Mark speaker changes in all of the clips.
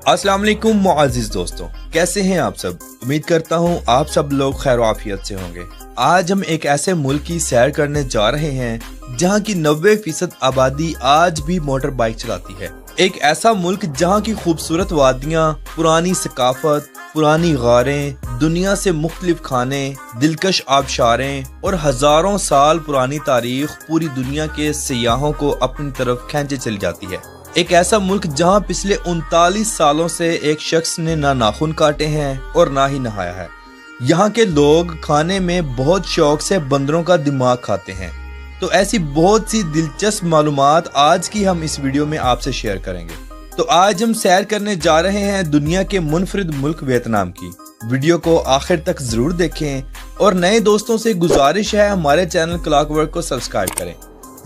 Speaker 1: अस्सलाम वालेकुम मुअज़्ज़िज़ दोस्तों, कैसे हैं आप सब। उम्मीद करता हूँ आप सब लोग खैर आफियत से होंगे। आज हम एक ऐसे मुल्क की सैर करने जा रहे हैं जहाँ की 90% आबादी आज भी मोटर बाइक चलाती है। एक ऐसा मुल्क जहाँ की खूबसूरत वादियाँ, पुरानी सकाफत, पुरानी गारें, दुनिया से मुख्तलिफ खाने, दिलकश आबशारें और हजारों साल पुरानी तारीख पूरी दुनिया के सयाहों को अपनी तरफ खींचे चली जाती है। एक ऐसा मुल्क जहां पिछले 39 सालों से एक शख्स ने ना नाखून काटे हैं और ना ही नहाया है। यहाँ के लोग खाने में बहुत शौक से बंदरों का दिमाग खाते हैं। तो ऐसी बहुत सी दिलचस्प मालूमात आज की हम इस वीडियो में आपसे शेयर करेंगे। तो आज हम सैर करने जा रहे हैं दुनिया के मुनफरिद मुल्क वियतनाम की। वीडियो को आखिर तक जरूर देखें और नए दोस्तों से गुजारिश है हमारे चैनल क्लॉकवर्क को सब्सक्राइब करें,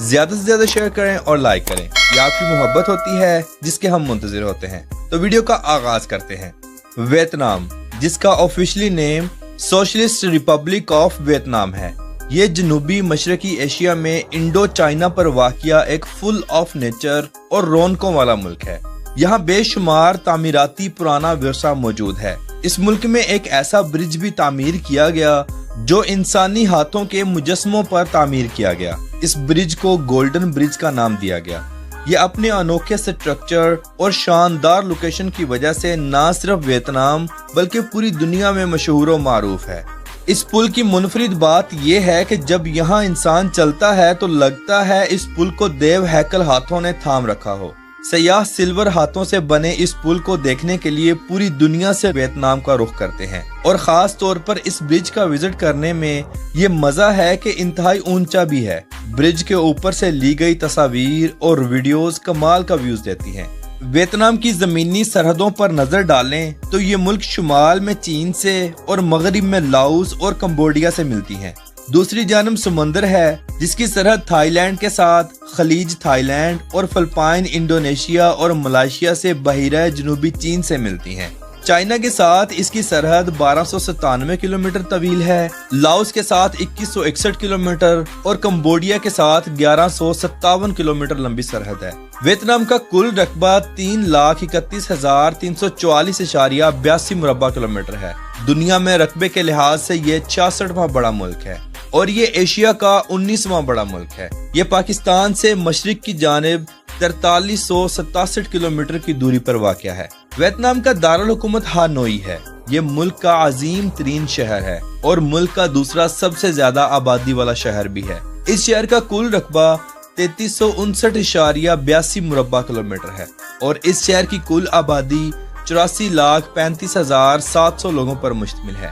Speaker 1: ज्यादा से ज्यादा शेयर करें और लाइक करें। ये आपकी मोहब्बत होती है जिसके हम मुंतजिर होते हैं। तो वीडियो का आगाज करते हैं। वियतनाम, जिसका officially name socialist Republic of Vietnam है, ये जनूबी मशरकी एशिया में इंडो चाइना पर वाक़िया एक फुल ऑफ नेचर और रौनकों वाला मुल्क है। यहाँ बेशुमार तामीराती पुराना विरसा मौजूद है। इस मुल्क में एक ऐसा ब्रिज भी तामीर किया गया जो इंसानी हाथों के मुजस्मों पर तामीर किया गया। इस ब्रिज को गोल्डन ब्रिज का नाम दिया गया। ये अपने अनोखे स्ट्रक्चर और शानदार लोकेशन की वजह से न सिर्फ वियतनाम बल्कि पूरी दुनिया में मशहूर और मारूफ है। इस पुल की मुनफरिद बात यह है कि जब यहाँ इंसान चलता है तो लगता है इस पुल को देव हैकल हाथों ने थाम रखा हो। सयाह सिल्वर हाथों से बने इस पुल को देखने के लिए पूरी दुनिया से वियतनाम का रुख करते हैं और खास तौर पर इस ब्रिज का विजिट करने में ये मजा है कि इंतहाई ऊंचा भी है। ब्रिज के ऊपर से ली गई तस्वीर और वीडियोस कमाल का व्यूज देती हैं। वियतनाम की जमीनी सरहदों पर नजर डालें तो ये मुल्क शुमाल में चीन से और मगरिब में लाओस और कंबोडिया से मिलती हैं। दूसरी जानब समंदर है जिसकी सरहद थाईलैंड के साथ, खलीज थाईलैंड और फिलिपाइन, इंडोनेशिया और मलेशिया से बहिरा जनूबी चीन से मिलती हैं। चाइना के साथ इसकी सरहद 1297 किलोमीटर तवील है, लाओस के साथ 2161 किलोमीटर और कंबोडिया के साथ 1157 किलोमीटर लंबी सरहद है। वियतनाम का कुल रकबा 3,31,344.82 मुरब्बा किलोमीटर है। दुनिया में रकबे के लिहाज से ये 66वां बड़ा मुल्क है और ये एशिया का 19वां बड़ा मुल्क है। ये पाकिस्तान से मशरिक की जानिब 4367 किलोमीटर की दूरी पर वाक़या है। वियतनाम का दारुल हुकूमत हानोई है। ये मुल्क का अजीम तरीन शहर है और मुल्क का दूसरा सबसे ज्यादा आबादी वाला शहर भी है। इस शहर का कुल रकबा 3359.82 मुरब्बा किलोमीटर है और इस शहर की कुल आबादी 84,35,700 लोगों पर मुश्तमिल है।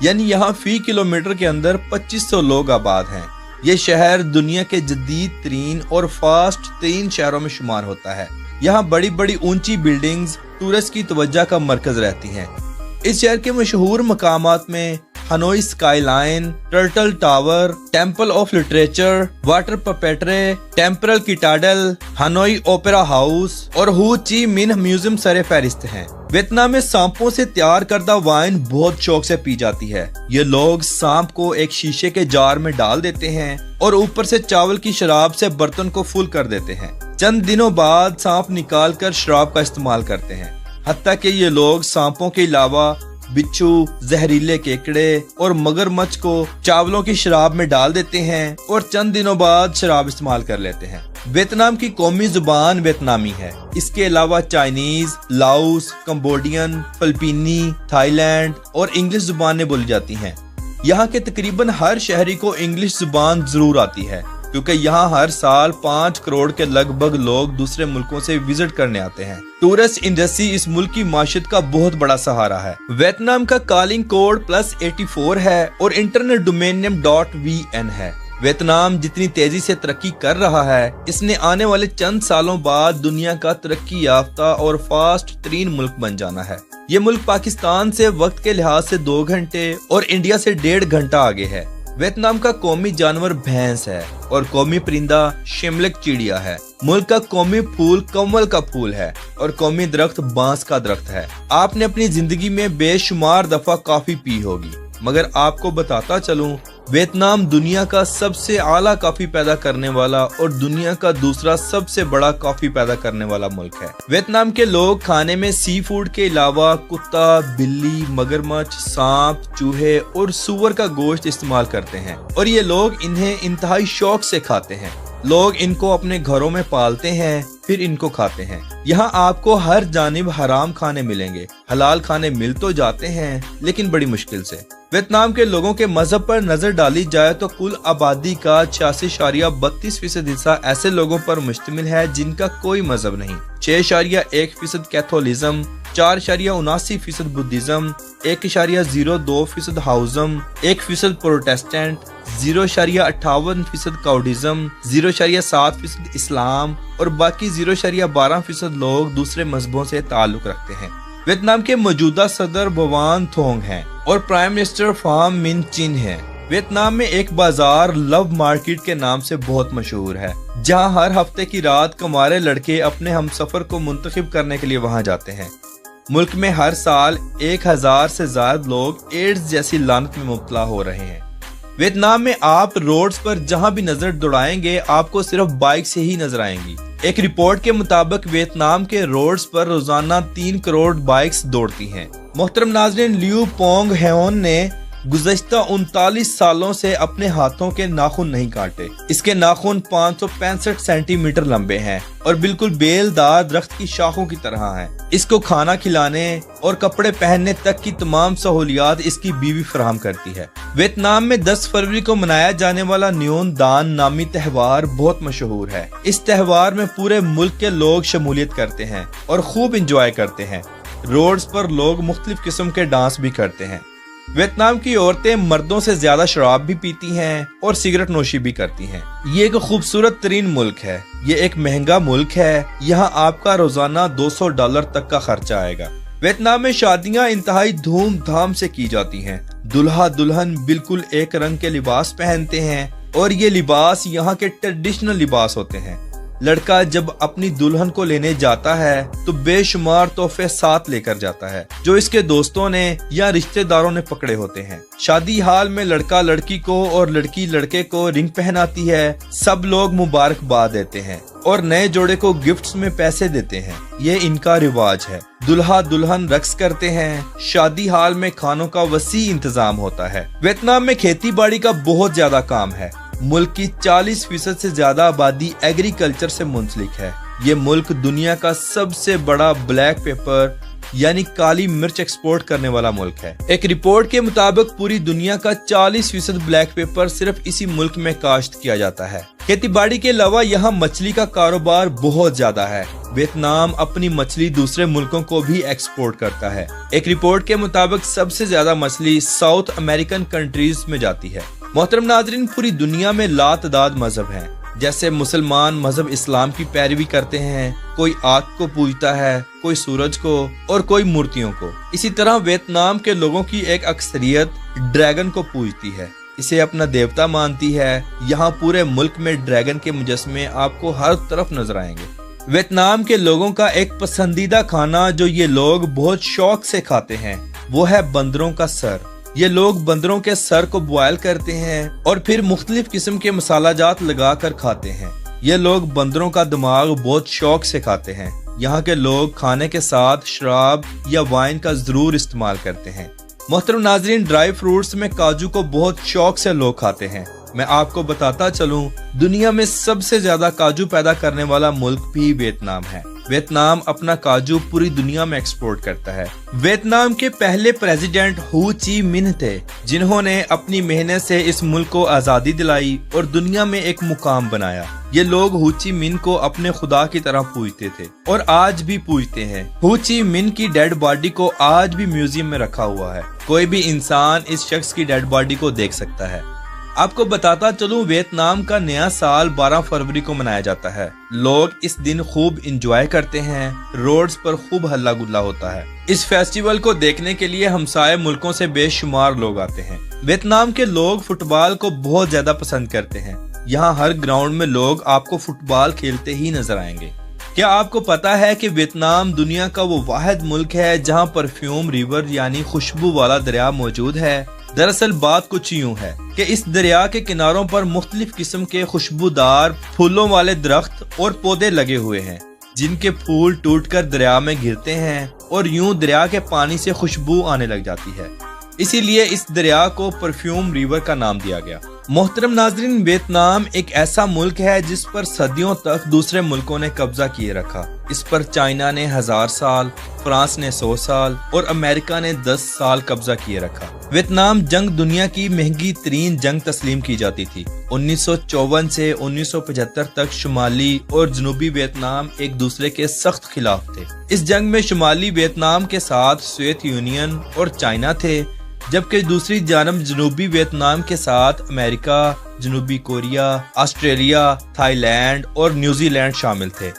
Speaker 1: यानी यहाँ फी किलोमीटर के अंदर 2500 लोग आबाद हैं। ये शहर दुनिया के जदीद तरीन और फास्ट तरीन शहरों में शुमार होता है। यहाँ बड़ी बड़ी ऊंची बिल्डिंग्स टूरिस्ट की तवज्जो का मरकज रहती हैं। इस शहर के मशहूर मकामात में Hanoi skyline, turtle tower, temple of literature, water puppetry, imperial citadel, Hanoi opera house और हो ची मिन्ह म्यूजियम सरे फहरिस्त हैं। वियतनाम में सांपों से तैयार करदा वाइन बहुत शौक से पी जाती है। ये लोग सांप को एक शीशे के जार में डाल देते हैं और ऊपर से चावल की शराब से बर्तन को फुल कर देते हैं। चंद दिनों बाद सांप निकाल कर शराब का इस्तेमाल करते हैं। हत्ता कि ये लोग सांपों के अलावा बिच्छू, जहरीले केकड़े और मगरमच्छ को चावलों की शराब में डाल देते हैं और चंद दिनों बाद शराब इस्तेमाल कर लेते हैं। वियतनाम की कौमी जुबान वियतनामी है। इसके अलावा चाइनीज, लाओस, कंबोडियन, फिलिपीनी, थाईलैंड और इंग्लिश जुबानें बोली जाती हैं। यहाँ के तकरीबन हर शहरी को इंग्लिश जुबान जरूर आती है क्योंकि यहाँ हर साल 5 करोड़ के लगभग लोग दूसरे मुल्कों से विजिट करने आते हैं। टूरिस्ट इंडस्ट्री इस मुल्क की माशियत का बहुत बड़ा सहारा है। वियतनाम का कॉलिंग कोड +84 है और इंटरनेट डोमेन नेम .vn है। वियतनाम जितनी तेजी से तरक्की कर रहा है, इसने आने वाले चंद सालों बाद दुनिया का तरक्की याफ्ता और फास्ट तरीन मुल्क बन जाना है। ये मुल्क पाकिस्तान से वक्त के लिहाज से 2 घंटे और इंडिया से 1.5 घंटा आगे है। वियतनाम का कौमी जानवर भैंस है और कौमी परिंदा शिमलक चिड़िया है। मुल्क का कौमी फूल कमल का फूल है और कौमी दरख्त बांस का दरख्त है। आपने अपनी जिंदगी में बेशुमार दफा कॉफी पी होगी, मगर आपको बताता चलूं वियतनाम दुनिया का सबसे आला कॉफी पैदा करने वाला और दुनिया का दूसरा सबसे बड़ा कॉफी पैदा करने वाला मुल्क है। वियतनाम के लोग खाने में सी फूड के अलावा कुत्ता, बिल्ली, मगरमच्छ, सांप, चूहे और सूअर का गोश्त इस्तेमाल करते हैं और ये लोग इन्हें इंतहाई शौक से खाते हैं। लोग इनको अपने घरों में पालते हैं, फिर इनको खाते हैं। यहाँ आपको हर जानिब हराम खाने मिलेंगे। हलाल खाने मिल तो जाते हैं लेकिन बड़ी मुश्किल से। वियतनाम के लोगों के मजहब पर नजर डाली जाए तो कुल आबादी का 86.32% हिस्सा ऐसे लोगों पर मुश्तमिल है जिनका कोई मजहब नहीं। 6.1% कैथोलिज्म, 4.79% बुद्धिज्म, 1.02% हाउज्म, 1% प्रोटेस्टेंट, 0.58% काउडिज्म, 0.7% इस्लाम और बाकी 0.12% लोग दूसरे मजहबों से ताल्लुक रखते हैं। वियतनाम के मौजूदा सदर बवान थोंग हैं और प्राइम मिनिस्टर फाम मिन चिन है। वियतनाम में एक बाजार लव मार्केट के नाम से बहुत मशहूर है, जहां हर हफ्ते की रात कुंवारे लड़के अपने हमसफर को मुंतखब करने के लिए वहां जाते हैं। मुल्क में हर साल 1000 से ज्यादा लोग एड्स जैसी लानत में मुब्तला हो रहे हैं। वियतनाम में आप रोड्स पर जहां भी नजर दौड़ाएंगे आपको सिर्फ बाइक से ही नजर आएंगी। एक रिपोर्ट के मुताबिक वियतनाम के रोड्स पर रोजाना 3 करोड़ बाइक्स दौड़ती हैं। मोहतरम नाज़रीन, लियू पोंग हेओन ने गुज़श्ता 39 सालों से अपने हाथों के नाखून नहीं काटे। इसके नाखून 565 सेंटीमीटर लंबे हैं और बिल्कुल बेलदार दरख्त की शाखों की तरह हैं। इसको खाना खिलाने और कपड़े पहनने तक की तमाम सहूलियात इसकी बीवी फराहम करती है। वियतनाम में 10 फरवरी को मनाया जाने वाला न्यून दान नामी त्योहार बहुत मशहूर है। इस त्योहार में पूरे मुल्क के लोग शमूलियत करते हैं और खूब इंजॉय करते हैं। रोड्स पर लोग मुख्तलिफ किस्म के डांस भी करते हैं। वियतनाम की औरतें मर्दों से ज्यादा शराब भी पीती हैं और सिगरेट नोशी भी करती हैं। ये एक खूबसूरत तरीन मुल्क है। ये एक महंगा मुल्क है। यहाँ आपका रोजाना $200 तक का खर्चा आएगा। वियतनाम में शादियाँ इंतहाई धूमधाम से की जाती हैं। दुल्हा दुल्हन बिल्कुल एक रंग के लिबास पहनते हैं और ये लिबास यहाँ के ट्रेडिशनल लिबास होते हैं। लड़का जब अपनी दुल्हन को लेने जाता है तो बेशुमार तोहफे साथ लेकर जाता है जो इसके दोस्तों ने या रिश्तेदारों ने पकड़े होते हैं। शादी हाल में लड़का लड़की को और लड़की लड़के को रिंग पहनाती है। सब लोग मुबारकबाद देते हैं और नए जोड़े को गिफ्ट्स में पैसे देते हैं। ये इनका रिवाज है। दुल्हा दुल्हन रक्स करते हैं। शादी हाल में खानों का वसी इंतजाम होता है। वियतनाम में खेती बाड़ी का बहुत ज्यादा काम है। मुल्क की 40% से ज्यादा आबादी एग्रीकल्चर से मुंसलिक है। ये मुल्क दुनिया का सबसे बड़ा ब्लैक पेपर यानी काली मिर्च एक्सपोर्ट करने वाला मुल्क है। एक रिपोर्ट के मुताबिक पूरी दुनिया का 40% ब्लैक पेपर सिर्फ इसी मुल्क में काश्त किया जाता है। खेती बाड़ी के अलावा यहाँ मछली का कारोबार बहुत ज्यादा है। वियतनाम अपनी मछली दूसरे मुल्कों को भी एक्सपोर्ट करता है। एक रिपोर्ट के मुताबिक सबसे ज्यादा मछली साउथ अमेरिकन कंट्रीज में जाती है। मोहतरम नाज़रीन, पूरी दुनिया में लातदाद मजहब हैं। जैसे मुसलमान मजहब इस्लाम की पैरवी करते हैं, कोई आग को पूजता है, कोई सूरज को और कोई मूर्तियों को। इसी तरह वियतनाम के लोगों की एक अक्सरियत ड्रैगन को पूजती है, इसे अपना देवता मानती है। यहाँ पूरे मुल्क में ड्रैगन के मुजस्मे आपको हर तरफ नजर आएंगे। वियतनाम के लोगों का एक पसंदीदा खाना जो ये लोग बहुत शौक से खाते हैं वो है बंदरों का सर। ये लोग बंदरों के सर को बॉयल करते हैं और फिर मुख्तलिफ किस्म के मसाला जात लगा कर खाते हैं। ये लोग बंदरों का दिमाग बहुत शौक से खाते हैं। यहाँ के लोग खाने के साथ शराब या वाइन का जरूर इस्तेमाल करते हैं। मोहतरम नाज़रीन, ड्राई फ्रूट्स में काजू को बहुत शौक से लोग खाते हैं। मैं आपको बताता चलूं, दुनिया में सबसे ज्यादा काजू पैदा करने वाला मुल्क भी वियतनाम है। वियतनाम अपना काजू पूरी दुनिया में एक्सपोर्ट करता है। वियतनाम के पहले प्रेसिडेंट हो ची मिन्ह थे, जिन्होंने अपनी मेहनत से इस मुल्क को आजादी दिलाई और दुनिया में एक मुकाम बनाया। ये लोग हो ची मिन्ह को अपने खुदा की तरह पूजते थे और आज भी पूजते हैं। हो ची मिन्ह की डेड बॉडी को आज भी म्यूजियम में रखा हुआ है। कोई भी इंसान इस शख्स की डेड बॉडी को देख सकता है। आपको बताता चलूं, वियतनाम का नया साल 12 फरवरी को मनाया जाता है। लोग इस दिन खूब इंजॉय करते हैं। रोड्स पर खूब हल्ला गुल्ला होता है। इस फेस्टिवल को देखने के लिए हमसाये मुल्कों से बेशुमार लोग आते हैं। वियतनाम के लोग फुटबॉल को बहुत ज्यादा पसंद करते हैं। यहाँ हर ग्राउंड में लोग आपको फुटबॉल खेलते ही नजर आएंगे। क्या आपको पता है कि वियतनाम दुनिया का वो वाहिद मुल्क है जहाँ परफ्यूम रिवर यानी खुशबू वाला दरिया मौजूद है? दरअसल बात कुछ यूं है कि इस दरिया के किनारों पर मुख्तलिफ किस्म के खुशबूदार फूलों वाले दरख्त और पौधे लगे हुए हैं, जिनके फूल टूटकर दरिया में गिरते हैं और यूं दरिया के पानी से खुशबू आने लग जाती है। इसीलिए इस दरिया को परफ्यूम रिवर का नाम दिया गया। मोहतरम नाजरीन, वियतनाम एक ऐसा मुल्क है जिस पर सदियों तक दूसरे मुल्कों ने कब्जा किए रखा। इस पर चाइना ने 1000 साल, फ्रांस ने 100 साल और अमेरिका ने 10 साल कब्जा किए रखा। वियतनाम जंग दुनिया की महंगी तरीन जंग तस्लीम की जाती थी। 1954 से 1975 तक शुमाली और जनूबी वियतनाम एक दूसरे के सख्त खिलाफ थे। इस जंग में शुमाली वियतनाम के साथ सोवियत यूनियन और चाइना थे, जबकि दूसरी जानब जनूबी वियतनाम के साथ अमेरिका, जनूबी कोरिया, ऑस्ट्रेलिया, थाईलैंड और न्यूजीलैंड शामिल थे।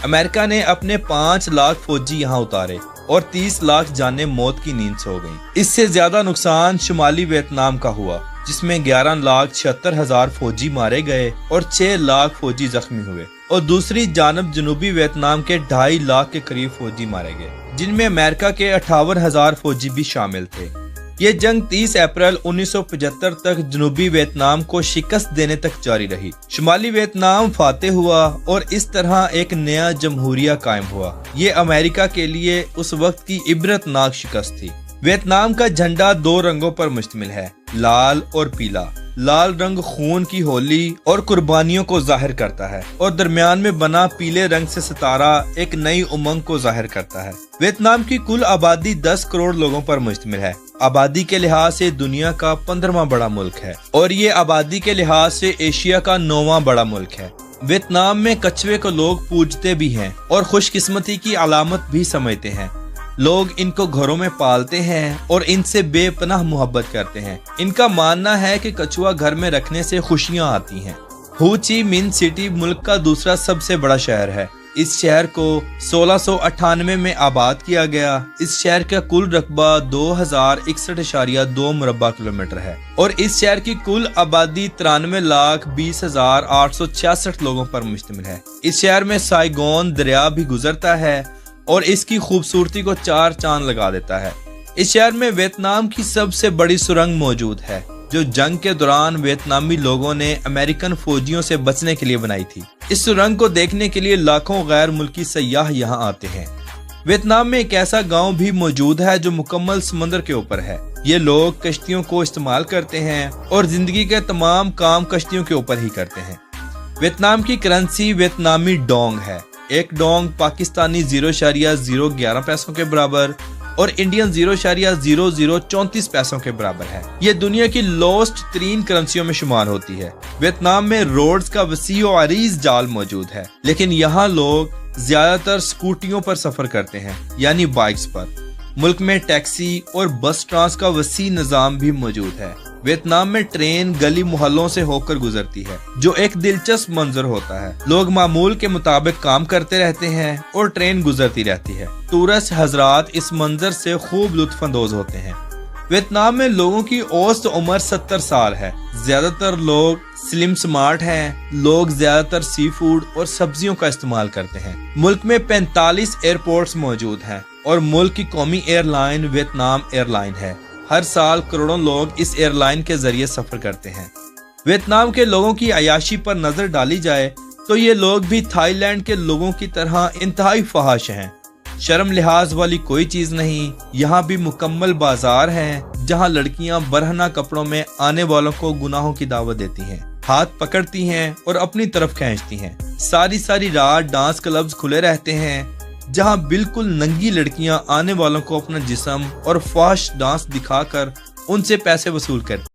Speaker 1: अमेरिका ने अपने 5 लाख फौजी यहाँ उतारे और 30 लाख जानें मौत की नींद सो गईं। इससे ज्यादा नुकसान शुमाली वियतनाम का हुआ, जिसमें 11,76,000 फौजी मारे गए और 6 लाख फौजी जख्मी हुए, और दूसरी जानब जनूबी वियतनाम के 2.5 लाख के करीब फौजी मारे गए, जिनमें अमेरिका के 58,000 फौजी भी शामिल थे। ये जंग 30 अप्रैल 1975 तक जनूबी वियतनाम को शिकस्त देने तक जारी रही। शुमाली वियतनाम फातेह हुआ और इस तरह एक नया जमहूरिया कायम हुआ। ये अमेरिका के लिए उस वक्त की इबरतनाक शिकस्त थी। वियतनाम का झंडा 2 रंगों पर मुश्तमिल है, लाल और पीला। लाल रंग खून की होली और कुर्बानियों को जाहिर करता है, और दरमियान में बना पीले रंग से सितारा एक नई उमंग को जाहिर करता है। वियतनाम की कुल आबादी 10 करोड़ लोगों पर मुश्तमिल है। आबादी के लिहाज से दुनिया का 15वां बड़ा मुल्क है, और ये आबादी के लिहाज से एशिया का 9वां बड़ा मुल्क है। वियतनाम में कछुए को लोग पूजते भी हैं और खुशकिस्मती की अलामत भी समझते हैं। लोग इनको घरों में पालते हैं और इनसे बेपनाह मोहब्बत करते हैं। इनका मानना है कि कछुआ घर में रखने से खुशियां आती हैं। हो ची मिन्ह सिटी मुल्क का दूसरा सबसे बड़ा शहर है। इस शहर को 1698 में आबाद किया गया। इस शहर का कुल रकबा 2061.2 मुरब्बा किलोमीटर है, और इस शहर की कुल आबादी 93,20,866 लोगों पर मुश्तमिल है। इस शहर में साइगोन दरिया भी गुजरता है और इसकी खूबसूरती को 4 चांद लगा देता है। इस शहर में वियतनाम की सबसे बड़ी सुरंग मौजूद है, जो जंग के दौरान वियतनामी लोगों ने अमेरिकन फौजियों से बचने के लिए बनाई थी। इस सुरंग को देखने के लिए लाखों गैर मुल्की सयाह यहाँ आते हैं। वियतनाम में एक ऐसा गांव भी मौजूद है जो मुकम्मल समंदर के ऊपर है। ये लोग कश्तियों को इस्तेमाल करते हैं और जिंदगी के तमाम काम कश्तियों के ऊपर ही करते हैं। वियतनाम की करेंसी वियतनामी डोंग है। एक डोंग पाकिस्तानी 0.011 पैसों के बराबर और इंडियन 0.0034 पैसों के बराबर है। ये दुनिया की लोएस्ट तरीन करेंसियों में शुमार होती है। वियतनाम में रोड्स का वसी और अरीज जाल मौजूद है, लेकिन यहाँ लोग ज्यादातर स्कूटियों पर सफर करते हैं, यानी बाइक्स पर। मुल्क में टैक्सी और बस ट्रांस का वसी निजाम भी मौजूद है। वियतनाम में ट्रेन गली मोहल्लों से होकर गुजरती है, जो एक दिलचस्प मंजर होता है। लोग मामूल के मुताबिक काम करते रहते हैं और ट्रेन गुजरती रहती है। टूरिस्ट हजरात इस मंजर से खूब लुत्फानंदोज होते हैं। वियतनाम में लोगों की औसत उम्र 70 साल है। ज्यादातर लोग स्लिम स्मार्ट हैं। लोग ज्यादातर सी फूड और सब्जियों का इस्तेमाल करते हैं। मुल्क में 45 एयरपोर्ट्स मौजूद हैं और मुल्क की कौमी एयरलाइन वियतनाम एयरलाइन है। हर साल करोड़ों लोग इस एयरलाइन के जरिए सफर करते हैं। वियतनाम के लोगों की अयाशी पर नजर डाली जाए तो ये लोग भी थाईलैंड के लोगों की तरह इंतहाई फहाश हैं। शर्म लिहाज वाली कोई चीज नहीं। यहाँ भी मुकम्मल बाजार हैं, जहाँ लड़कियां बरहना कपड़ों में आने वालों को गुनाहों की दावत देती हैं, हाथ पकड़ती हैं और अपनी तरफ खींचती हैं। सारी रात डांस क्लब्स खुले रहते हैं, जहां बिल्कुल नंगी लड़कियां आने वालों को अपना जिस्म और फाश डांस दिखाकर उनसे पैसे वसूल करती